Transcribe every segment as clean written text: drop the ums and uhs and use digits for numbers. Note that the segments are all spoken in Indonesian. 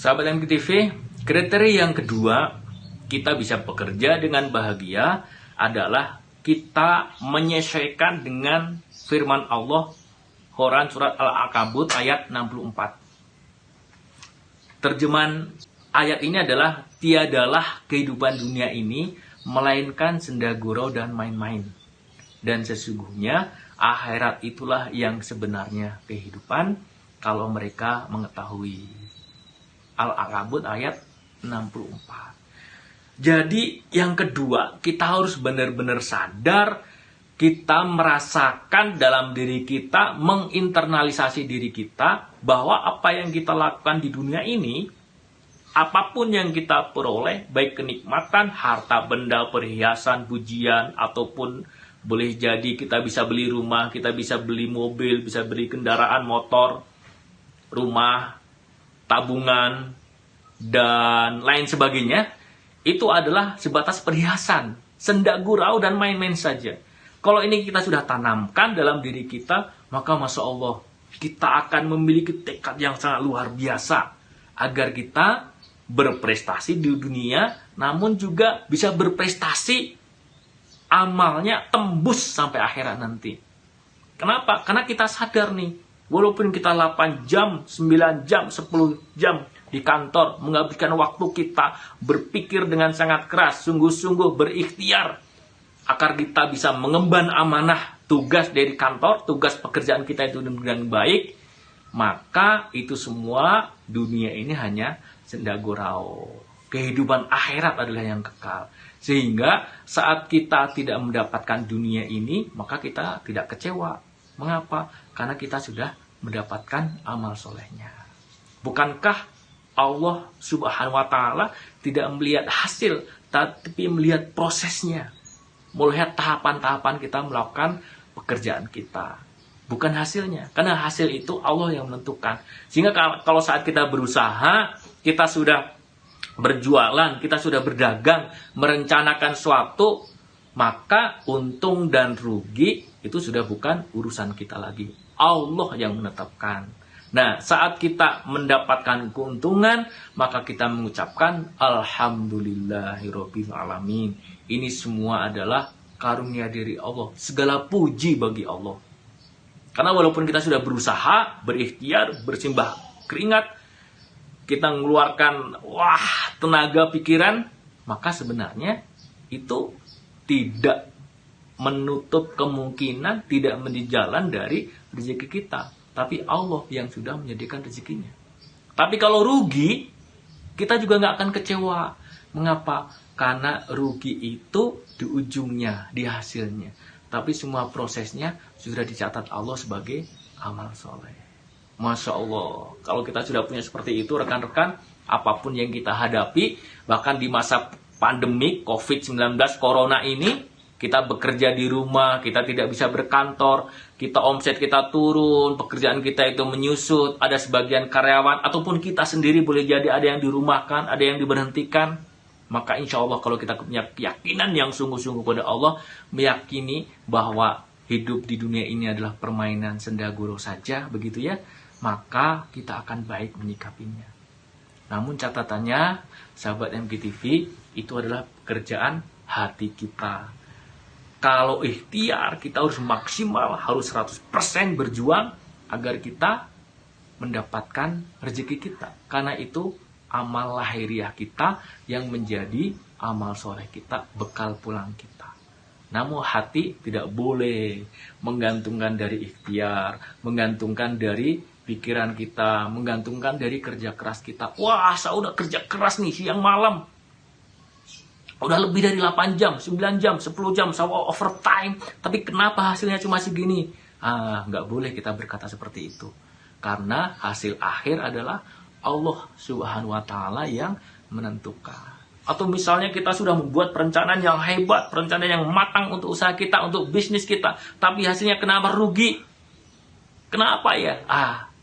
Sahabat MKTV, kriteria yang kedua kita bisa bekerja dengan bahagia adalah kita menyesuaikan dengan firman Allah Quran surat Al-Ankabut ayat 64. Terjemahan ayat ini adalah tiadalah kehidupan dunia ini melainkan senda gurau dan main-main. Dan sesungguhnya akhirat itulah yang sebenarnya kehidupan kalau mereka mengetahui. Al-Ankabut ayat 64. Jadi yang kedua, kita harus benar-benar sadar, kita merasakan dalam diri kita, menginternalisasi diri kita, bahwa apa yang kita lakukan di dunia ini, apapun yang kita peroleh, baik kenikmatan, harta benda, perhiasan, pujian, ataupun boleh jadi kita bisa beli rumah, kita bisa beli mobil, bisa beli kendaraan motor, rumah, tabungan, dan lain sebagainya, itu adalah sebatas perhiasan, senda gurau dan main-main saja. Kalau ini kita sudah tanamkan dalam diri kita, maka Masya Allah, kita akan memiliki tekad yang sangat luar biasa agar kita berprestasi di dunia, namun juga bisa berprestasi amalnya tembus sampai akhirat nanti. Kenapa? Karena kita sadar nih, walaupun kita 8 jam, 9 jam, 10 jam di kantor, menghabiskan waktu kita berpikir dengan sangat keras, sungguh-sungguh berikhtiar, agar kita bisa mengemban amanah tugas dari kantor, tugas pekerjaan kita itu dengan baik, maka itu semua dunia ini hanya senda gurau. Kehidupan akhirat adalah yang kekal. Sehingga saat kita tidak mendapatkan dunia ini, maka kita tidak kecewa. Mengapa? Karena kita sudah mendapatkan amal solehnya. Bukankah Allah Subhanahu wa Ta'ala tidak melihat hasil, tapi melihat prosesnya, melihat tahapan-tahapan kita melakukan pekerjaan kita, bukan hasilnya. Karena hasil itu Allah yang menentukan. Sehingga kalau saat kita berusaha, kita sudah berjualan, kita sudah berdagang, merencanakan suatu, maka untung dan rugi itu sudah bukan urusan kita lagi. Allah yang menetapkan. Nah, saat kita mendapatkan keuntungan, maka kita mengucapkan Alhamdulillahirabbil alamin. Ini semua adalah karunia dari Allah. Segala puji bagi Allah. Karena walaupun kita sudah berusaha, berikhtiar, bersimbah keringat, kita mengeluarkan tenaga pikiran, maka sebenarnya itu tidak menutup kemungkinan, tidak menjadi jalan dari rezeki kita. Tapi Allah yang sudah menyediakan rezekinya. Tapi kalau rugi, kita juga nggak akan kecewa. Mengapa? Karena rugi itu di ujungnya, di hasilnya. Tapi semua prosesnya sudah dicatat Allah sebagai amal soleh. Masya Allah. Kalau kita sudah punya seperti itu, rekan-rekan, apapun yang kita hadapi, bahkan di masa pandemi COVID-19 Corona ini, kita bekerja di rumah, kita tidak bisa berkantor, kita omset kita turun, pekerjaan kita itu menyusut, ada sebagian karyawan, ataupun kita sendiri boleh jadi ada yang dirumahkan, ada yang diberhentikan. Maka insya Allah kalau kita punya keyakinan yang sungguh-sungguh pada Allah, meyakini bahwa hidup di dunia ini adalah permainan senda gurau saja, begitu ya, maka kita akan baik menyikapinya. Namun catatannya, sahabat MKTV, itu adalah pekerjaan hati kita. Kalau ikhtiar, kita harus maksimal, harus 100% berjuang agar kita mendapatkan rezeki kita. Karena itu amal lahiriah kita yang menjadi amal soleh kita, bekal pulang kita. Namun hati tidak boleh menggantungkan dari ikhtiar, menggantungkan dari pikiran kita, menggantungkan dari kerja keras kita. Wah, saya udah kerja keras nih siang malam. Udah lebih dari 8 jam, 9 jam, 10 jam, saya overtime. Tapi kenapa hasilnya cuma segini? Nggak boleh kita berkata seperti itu. Karena hasil akhir adalah Allah Subhanahu wa Ta'ala yang menentukan. Atau misalnya kita sudah membuat perencanaan yang hebat, perencanaan yang matang untuk usaha kita, untuk bisnis kita. Tapi hasilnya kenapa rugi? Kenapa ya?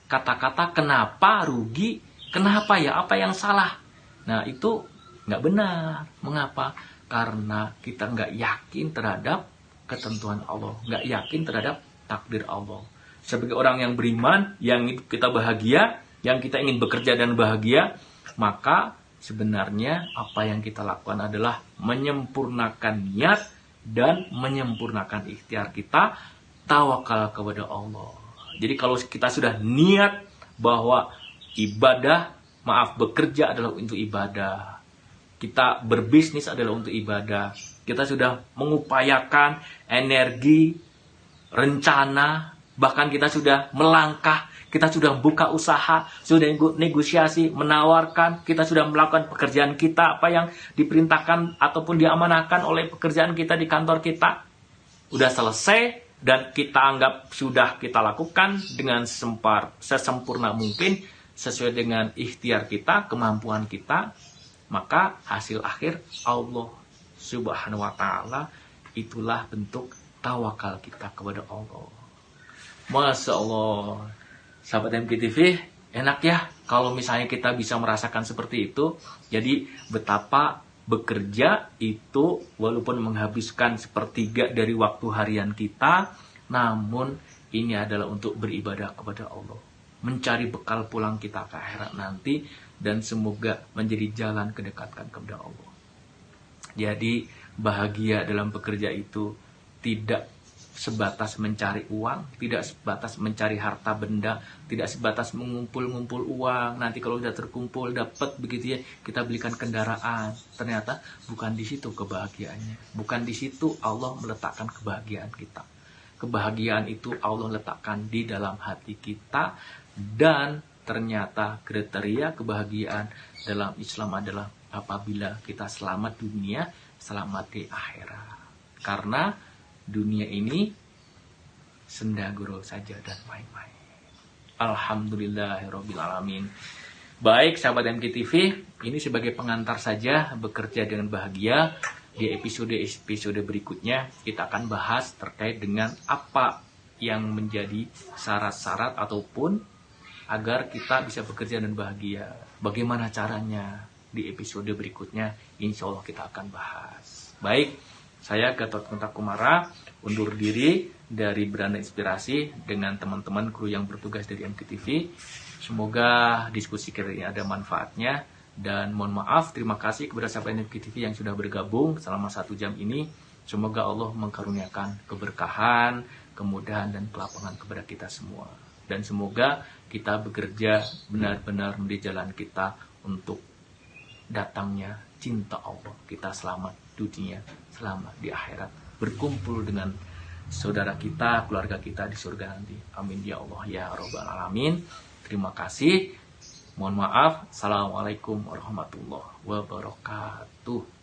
Kata-kata kenapa rugi? Kenapa ya? Apa yang salah? Nah, itu nggak benar. Mengapa? Karena kita nggak yakin terhadap ketentuan Allah, nggak yakin terhadap takdir Allah. Sebagai orang yang beriman, yang kita bahagia, yang kita ingin bekerja dan bahagia, maka sebenarnya apa yang kita lakukan adalah menyempurnakan niat dan menyempurnakan ikhtiar kita, tawakal kepada Allah. Jadi kalau kita sudah niat bahwa bekerja adalah untuk ibadah, kita berbisnis adalah untuk ibadah, kita sudah mengupayakan energi, rencana, bahkan kita sudah melangkah, kita sudah buka usaha, sudah negosiasi, menawarkan, kita sudah melakukan pekerjaan kita, apa yang diperintahkan ataupun diamanahkan oleh pekerjaan kita di kantor kita, udah selesai, dan kita anggap sudah kita lakukan dengan sesempurna mungkin, sesuai dengan ikhtiar kita, kemampuan kita, maka hasil akhir Allah Subhanahu wa Ta'ala, itulah bentuk tawakal kita kepada Allah. Masya Allah, sahabat MKTV, enak ya kalau misalnya kita bisa merasakan seperti itu. Jadi betapa bekerja itu walaupun menghabiskan sepertiga dari waktu harian kita, namun ini adalah untuk beribadah kepada Allah, mencari bekal pulang kita ke akhirat nanti, dan semoga menjadi jalan kedekatan kepada Allah. Jadi bahagia dalam bekerja itu tidak sebatas mencari uang, tidak sebatas mencari harta benda, tidak sebatas mengumpul-ngumpul uang. Nanti kalau sudah terkumpul dapat begitu ya, kita belikan kendaraan. Ternyata bukan di situ kebahagiaannya. Bukan di situ Allah meletakkan kebahagiaan kita. Kebahagiaan itu Allah letakkan di dalam hati kita, dan ternyata kriteria kebahagiaan dalam Islam adalah apabila kita selamat dunia, selamat di akhirat. Karena dunia ini sendaguro saja dan main-main. Alhamdulillahirrabbilalamin. Baik sahabat MKTV, ini sebagai pengantar saja bekerja dengan bahagia. Di episode berikutnya kita akan bahas terkait dengan apa yang menjadi syarat-syarat ataupun agar kita bisa bekerja dan bahagia. Bagaimana caranya? Di episode berikutnya insya Allah kita akan bahas. Baik, saya Gatot Kunta Kumara undur diri dari Beranda Inspirasi dengan teman-teman kru yang bertugas dari MKTV. Semoga diskusi kali ini ada manfaatnya, dan mohon maaf, terima kasih kepada sahabat MKTV yang sudah bergabung selama 1 jam ini. Semoga Allah mengkaruniakan keberkahan, kemudahan, dan kelapangan kepada kita semua. Dan semoga kita bekerja benar-benar menjadi jalan kita untuk datangnya cinta Allah. Kita selamat dunia, selamat di akhirat, berkumpul dengan saudara kita, keluarga kita di surga nanti. Amin ya Allah ya Rabbal Alamin. Terima kasih. Mohon maaf. Assalamualaikum warahmatullahi wabarakatuh.